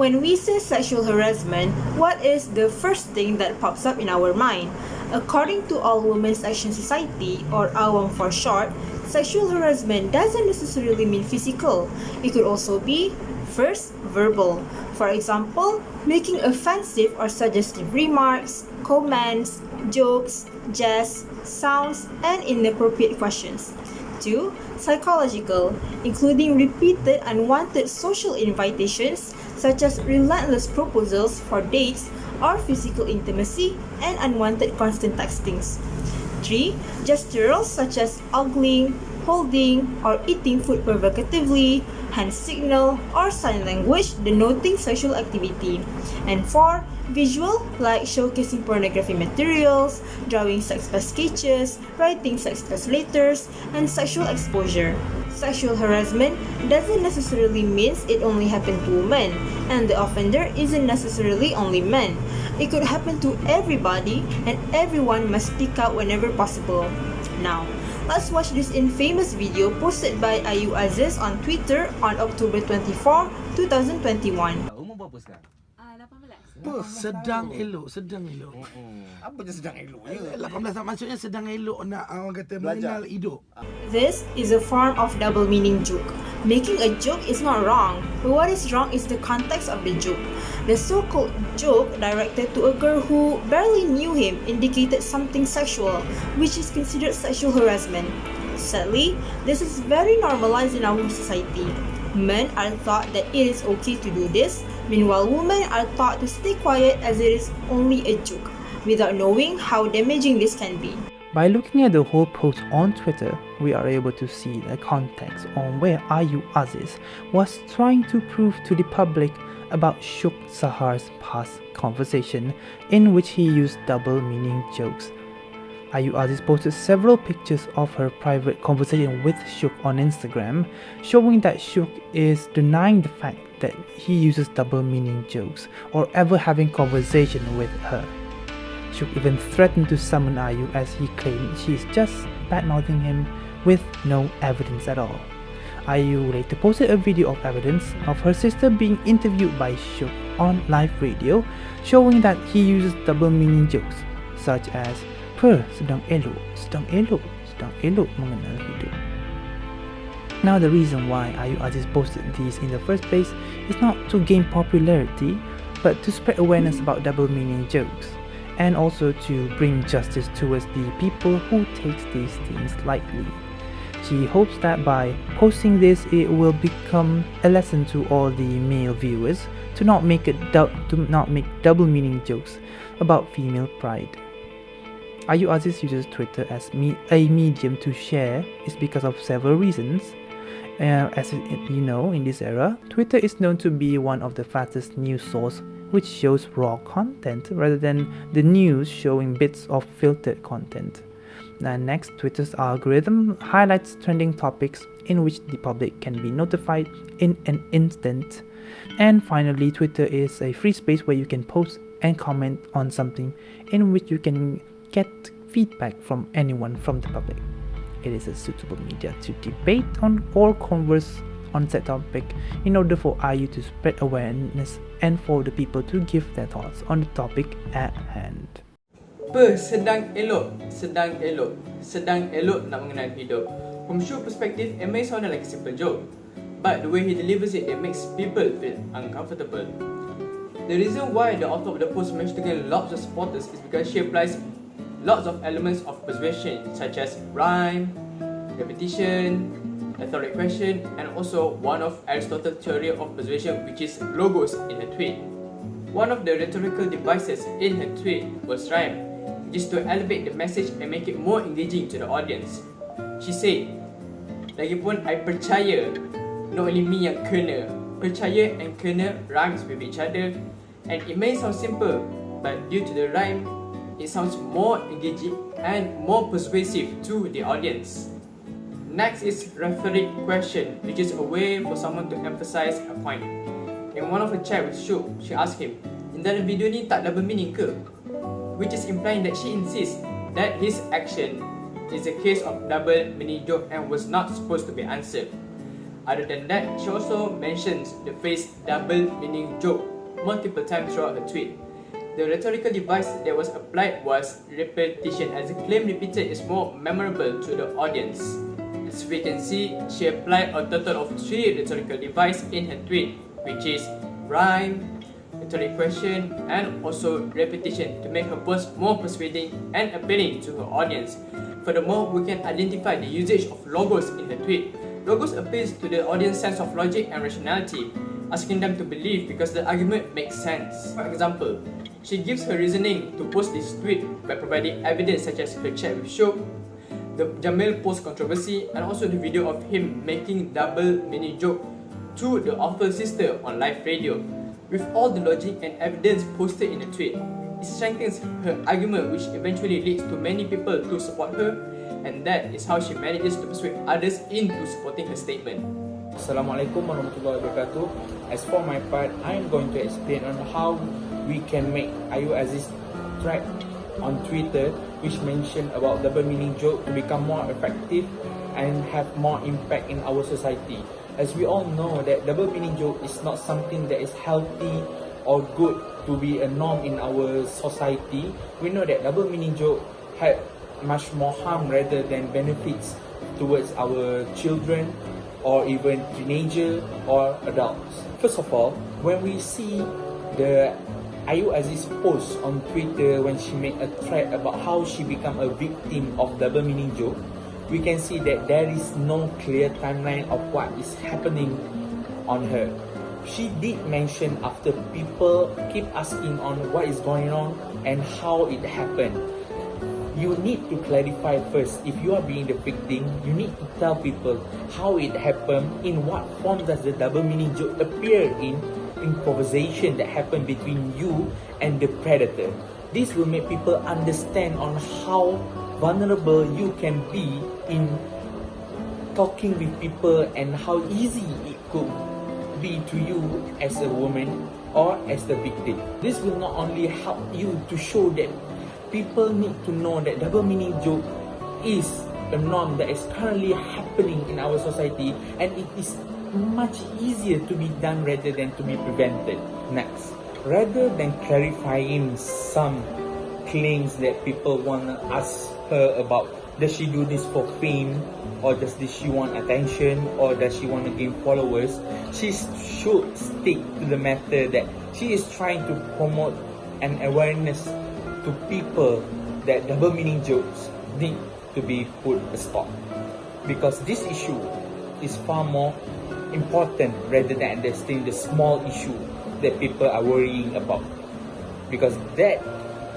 When we say sexual harassment, what is the first thing that pops up in our mind? According to All Women's Action Society, or AWAM for short, sexual harassment doesn't necessarily mean physical. It could also be, first, verbal. For example, making offensive or suggestive remarks, comments, jokes, jests, sounds, and inappropriate questions. 2. Psychological, including repeated unwanted social invitations such as relentless proposals for dates or physical intimacy and unwanted constant textings. 3. Gestural such as ogling, holding, or eating food provocatively, hand signal, or sign language denoting sexual activity. And 4. Visual, like showcasing pornography materials, drawing sex-based sketches, writing sex-based letters, and sexual exposure. Sexual harassment doesn't necessarily mean it only happened to women, and the offender isn't necessarily only men. It could happen to everybody, and everyone must speak out whenever possible. Now, let's watch this infamous video posted by Ayu Aziz on Twitter on October 24, 2021. Umur berapa sekarang? 18. Apa? Sedang elok. Apa je sedang elok? 18 maksudnya sedang elok nak orang kata mengenal hidup. This is a form of double meaning joke. Making a joke is not wrong, but what is wrong is the context of the joke. The so-called joke directed to a girl who barely knew him indicated something sexual, which is considered sexual harassment. Sadly, this is very normalized in our society. Men are taught that it is okay to do this, meanwhile women are taught to stay quiet as it is only a joke, without knowing how damaging this can be. By looking at the whole post on Twitter, we are able to see the context on where Ayu Aziz was trying to prove to the public about Shuk Sahar's past conversation in which he used double meaning jokes. Ayu Aziz posted several pictures of her private conversation with Shuk on Instagram, showing that Shuk is denying the fact that he uses double meaning jokes or ever having conversation with her. Shuk even threatened to summon Ayu as he claimed she is just bad-mouthing him with no evidence at all. Ayu later posted a video of evidence of her sister being interviewed by Shuk on live radio, showing that he uses double meaning jokes such as sedang elok mengenal hidup. Now the reason why Ayu Aziz posted these in the first place is not to gain popularity, but to spread awareness about double meaning jokes, and also to bring justice towards the people who takes these things lightly. She hopes that by posting this, it will become a lesson to all the male viewers to not make double meaning jokes about female pride. Ayu Aziz uses Twitter as a medium to share is because of several reasons. As you know, in this era, Twitter is known to be one of the fastest news source which shows raw content rather than the news showing bits of filtered content. And next, Twitter's algorithm highlights trending topics in which the public can be notified in an instant. And finally, Twitter is a free space where you can post and comment on something in which you can get feedback from anyone from the public. It is a suitable media to debate on or converse on that topic in order for Ayu to spread awareness and for the people to give their thoughts on the topic at hand. Sedang elok nak mengenal hidup. From Shuk's perspective, it may sound like a simple joke, but the way he delivers it makes people feel uncomfortable. The reason why the author of the post managed to gain lots of supporters is because she applies lots of elements of persuasion such as rhyme, repetition, rhetoric question, and also one of Aristotle's theory of persuasion, which is logos in her tweet. One of the rhetorical devices in her tweet was rhyme, which is to elevate the message and make it more engaging to the audience. She said, "Lagipun I percaya, not only me yang kena. Percaya and kena rhymes with each other, and it may sound simple, but due to the rhyme, it sounds more engaging and more persuasive to the audience." Next is rhetoric question, which is a way for someone to emphasize a point. In one of her chat with Shuk, she asked him, "In dalam video ni tak double meaning ke?" Which is implying that she insists that his action is a case of double meaning joke and was not supposed to be answered. Other than that, she also mentions the phrase double meaning joke multiple times throughout her tweet. The rhetorical device that was applied was repetition, as the claim repeated is more memorable to the audience. As we can see, she applied a total of 3 rhetorical devices in her tweet, which is rhyme, rhetoric question, and also repetition to make her post more persuading and appealing to her audience. Furthermore, we can identify the usage of logos in her tweet. Logos appeals to the audience's sense of logic and rationality, asking them to believe because the argument makes sense. For example, she gives her reasoning to post this tweet by providing evidence such as her chat with Shok, the Jamil post controversy, and also the video of him making double meaning joke to the awful sister on live radio. With all the logic and evidence posted in the tweet, it strengthens her argument, which eventually leads to many people to support her, and that is how she manages to persuade others into supporting her statement. Assalamualaikum warahmatullahi wabarakatuh. As for my part, I am going to explain on how we can make Ayu Aziz thread on Twitter which mention about double meaning joke to become more effective and have more impact in our society. As we all know that double meaning joke is not something that is healthy or good to be a norm in our society. We know that double meaning joke had much more harm rather than benefits towards our children or even teenagers or adults. First of all, when we see the Ayu Aziz post on Twitter when she made a thread about how she become a victim of double meaning joke, we can see that there is no clear timeline of what is happening on her. She did mention after people keep asking on what is going on and how it happened. You need to clarify first. If you are being the victim, you need to tell people how it happened, in what form does the double meaning joke appear in improvisation that happened between you and the predator. This will make people understand on how vulnerable you can be in talking with people and how easy it could be to you as a woman or as the victim. This will not only help you to show that people need to know that double meaning joke is a norm that is currently happening in our society, and it is much easier to be done rather than to be prevented. Next, rather than clarifying some claims that people want to ask her about, does she do this for fame, or does she want attention, or does she want to gain followers, she should stick to the matter that she is trying to promote an awareness to people that double meaning jokes need to be put a stop, because this issue is far more important rather than understanding the small issue that people are worrying about, because that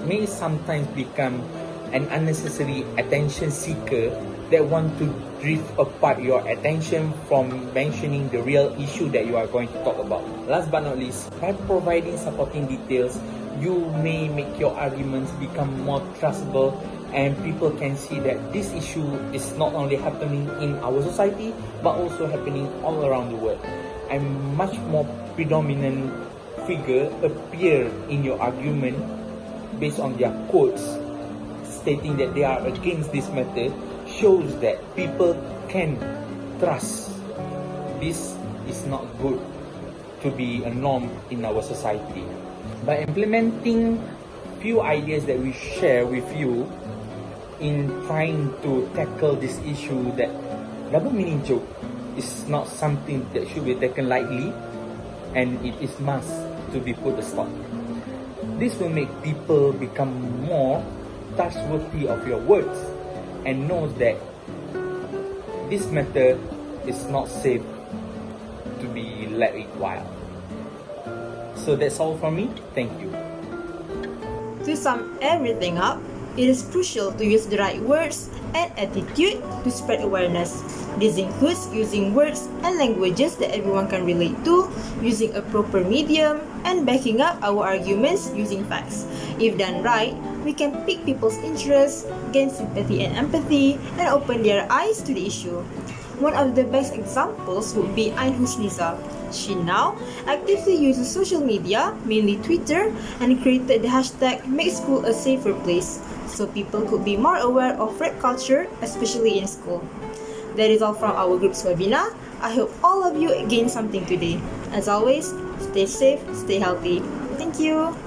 may sometimes become an unnecessary attention seeker that want to drift apart your attention from mentioning the real issue that you are going to talk about. Last but not least, by providing supporting details, you may make your arguments become more trustable, and people can see that this issue is not only happening in our society but also happening all around the world. A much more predominant figure appear in your argument based on their quotes stating that they are against this matter, shows that people can trust this is not good to be a norm in our society. By implementing few ideas that we share with you in trying to tackle this issue, that double meaning joke is not something that should be taken lightly, and it is must to be put a stop. This will make people become more trustworthy of your words and know that this matter is not safe to be let it wild. So that's all from me. Thank you. To sum everything up, it is crucial to use the right words and attitude to spread awareness. This includes using words and languages that everyone can relate to, using a proper medium, and backing up our arguments using facts. If done right, we can pique people's interest, gain sympathy and empathy, and open their eyes to the issue. One of the best examples would be Ain Husniza. She now actively uses social media, mainly Twitter, and created the hashtag Make School a Safer Place, so people could be more aware of rape culture, especially in school. That is all from our group's webinar. I hope all of you gained something today. As always, stay safe, stay healthy. Thank you.